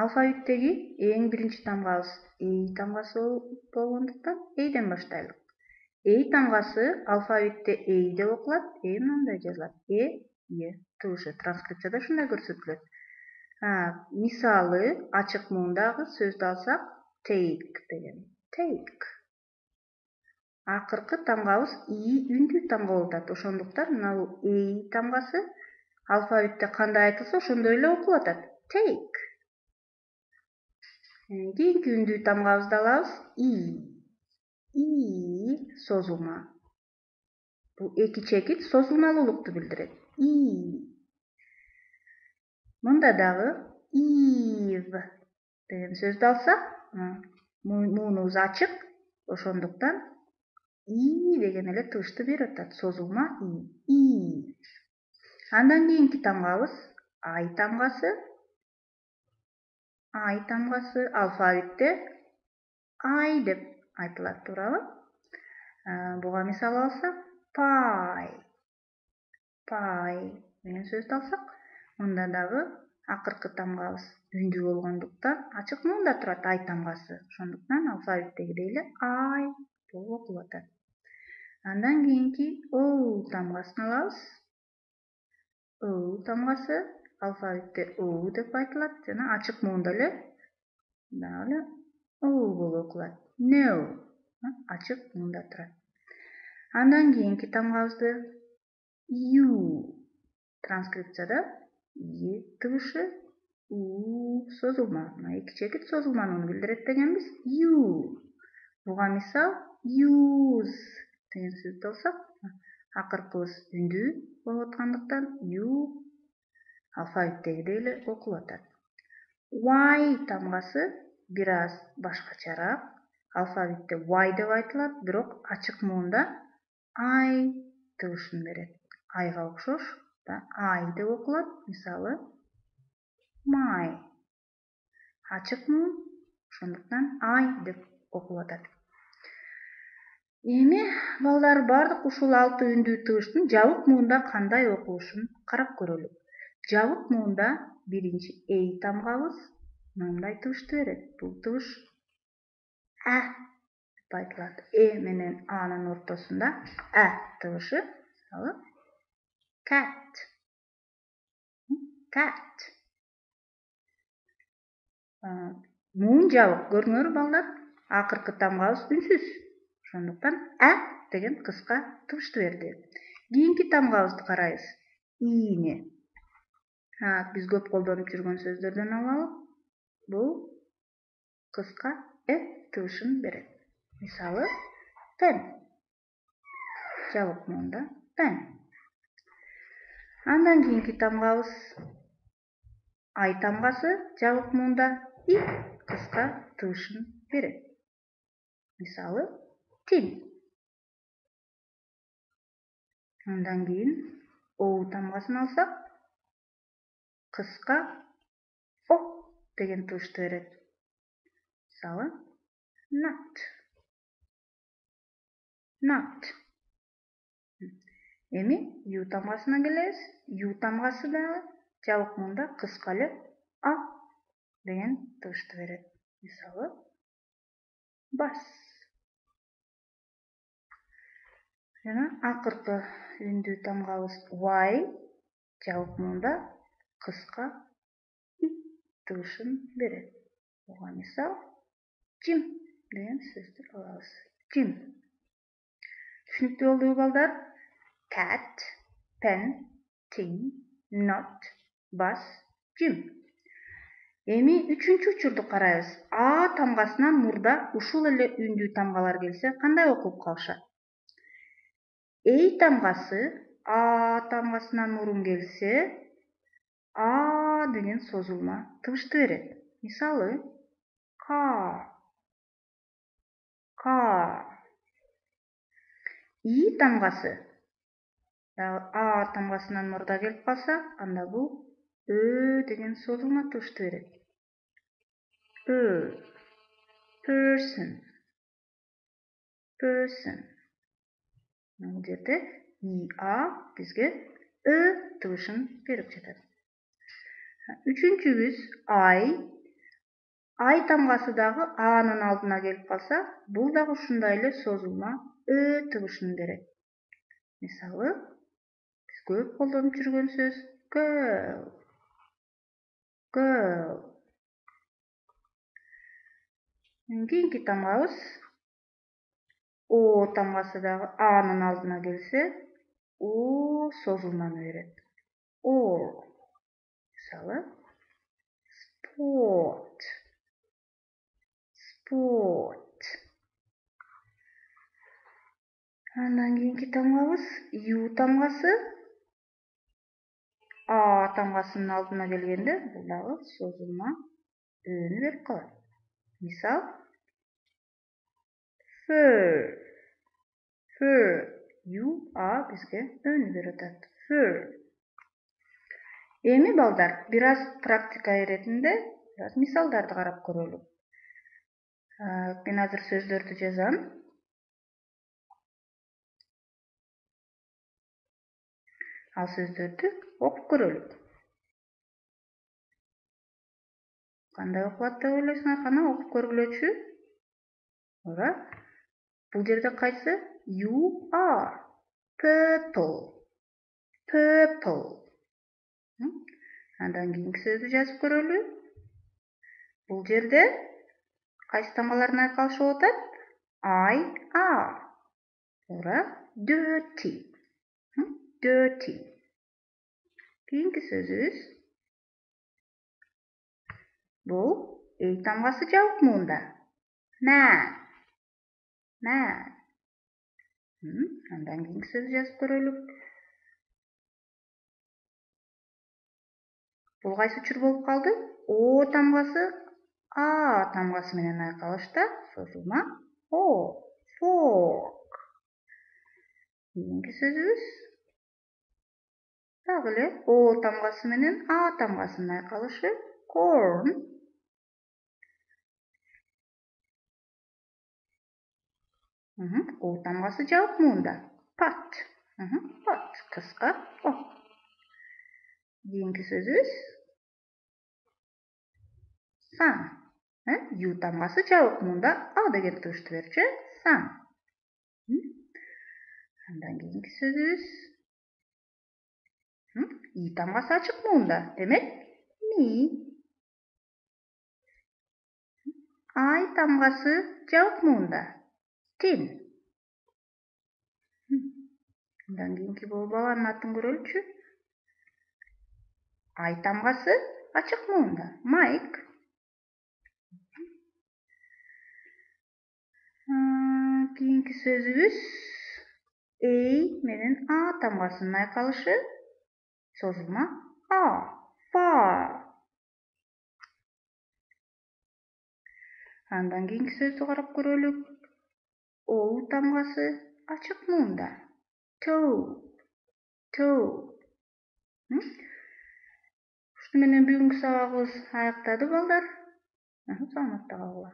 Алфавиттеги эң биринчи тамгабыз эй тамгасы болгондуктан эйден баштайлык. Эй тамгасы алфавитте эй деп окулат. Эй мындай жазылат. Е, туушу. Транскрипцияда ушундай көрсөтүлөт. Мисалы, ачык муундагы сөздү алсак, take деген. Take. Акыркы тамгабыз и үндүү тамга болуп атат. Ошондуктан мына бул эй тамгасы алфавитте кандай айтылса, ошондой эле окулуп атат. Take. Кийинки үндүү тамгабызды алабыз. И созулма. Бул эки чекит созулмалуулукту билдирет. И. Мында дагы ив деген сөздү алсак, муунубуз ачык, ошондуктан и деген эле тыбышты берип атат. Созулма и. Андан кийинки тамгабыз ай тамгасы. Ай тамгасы алфавитте ай деп айтылат, туурабы? Буга мисал алсак, пай. Пай деген сөздү алсак, мында дагы акыркы тамгабыз үндүү болгондуктан ачык муунда турат ай тамгасы. Ошондуктан алфавиттегидей эле ай болуп окулуп атат. Андан кийинки оу тамгасын алабыз. Оу тамгасы алфавитте оу деп айтылат жана ачык муунда эле дагы оу болуп окулат. No. Ачык муунда турат. Андан кийинки тамгабызды ю. Транскрипцияда е тыбышы, у созулма. Эки чекит созулманы билдирет дегенбиз. Ю. Буга мисал use деген сөздү алсак, акыркыбыз үндүү болуп аткандыктан ю алфавиттегидей эле окулуп атат. Y тамгасы бир аз башкачараак. Алфавитте Y деп айтылат, бирок ачык муунда ай тыбышын берет. Айга окшош ай деп окулат. Мисалы, my. Ачык муун, ошондуктан ай деп окулуп атат. Эми балдар бардык ушул 6 үндүү тыбыштын жабык муунда кандай окулушун карап көрөлү. Жабык муунда биринчи эй тамгабыз мындай тыбышты берет. Бул тыбыш деп айтылат. Менен анын ортосунда тыбышы. Мисалы, cat. Cat. Муун жабык, көрүңөр балдар. Акыркы тамгабыз үнсүз. Ошондуктан деген кыска тыбышты берди. Кийинки тамгабызды карайбыз. Ини. Биз көп колдонуп жүргөн сөздөрдөн алалы. Бул кыска тыбышын берет. Мисалы, pen. Жабык муунда pen. Андан кийинки тамгабыз ай тамгасы жабык муунда и кыска тыбышын берет. Мисалы, tin. Андан кийин оу тамгасын алсак, кыска о деген тыбышты берет. Мисалы, not. Not. Эми ю тамгасына келебиз. Ю тамгасы дагы жабык муунда кыска эле а деген тыбышты берет. Мисалы, бас. Жана акыркы үндүү тамгабыз y жабык муунда кыска и тыбышын берет. Буга мисал, Jim деген сөздү алабыз. Jim. Түшүнүктүү болдубу балдар? Cat, pen, tin, not, bus, Jim. Эми үчүнчү учурду карайбыз. А тамгасынан мурда ушул эле үндүү тамгалар келсе, кандай окуп калышат? Эй тамгасы а тамгасынан мурун келсе, а деген созулма тыбышты берет. Мисалы, car. И тамгасы а тамгасынан мурда келип калса, анда бул деген созулма тыбышты берет. Person. Бул жерде и бизге тыбышын берип жатат. Үчүнчүбүз ай. ай тамгасы дагы анын алдына келип калса, бул дагы ушундай эле созулма ы тыбышын берет. Мисалы, биз көп колдонуп жүргөн сөз girl. Girl. Кийинки тамгабыз о тамгасы дагы анын алдына келсе, о созулманы берет. Or. Мисалы, sport. Sport. Андан кийинки тамгабыз ю тамгасы. А тамгасынын алдына келгенде, бул дагы созулма өөнү берип калат. Мисал, fur. Fur. Ю, а бизге өөнү берип атат. Fur. Эми балдар, бир аз практика иретинде, бир аз мисалдарды карап көрөлү. Мен азыр сөздөрдү жазам. Ал сөздөрдү окуп көрөлү. Кандай окуп атты деп ойлойсуңар? Кана окуп көргүлөчү. Ооба. Бул жерде кайсы? You are. Purple. Purple. Андан кийинки сөздү жазып көрөлү. Бул жерде кайсы тамгалардын айкалышы болуп атат? I are. Ооба. Dirty. Dirty. Кийинки сөзүбүз. Бул эй тамгасы жабык муунда. Man. Man. Андан кийинки сөздү жазып көрөлү. Бул кайсы учур болуп калды? О тамгасы а тамгасы менен айкалышта созулма о. Fork. Кийинки сөзүбүз. Дагы эле о тамгасы менен а тамгасынын айкалышы corn. O тамгасы жабык муунда. Pot. Pot. Кыска о. Кийинки сөзүбүз. Sun. Ю тамгасы жабык муунда а деген тыбышты берчү. Sun. Андан кийинки сөзүбүз. И тамгасы ачык муунда. Демек, me. Ай тамгасы жабык муунда. Tin. Андан кийинки баланын атын көрөлүчү. Ай тамгасы ачык муунда. Mike. Кийинки сөзүбүз. Эй менен а тамгасынын айкалышы созулма а. Far. Андан кийинки сөздү карап көрөлү. О тамгасы ачык муунда. Toe. Toe. Ушуну менен бүгүнкү сабагыбыз аяктады балдар. Саламатта калгыла.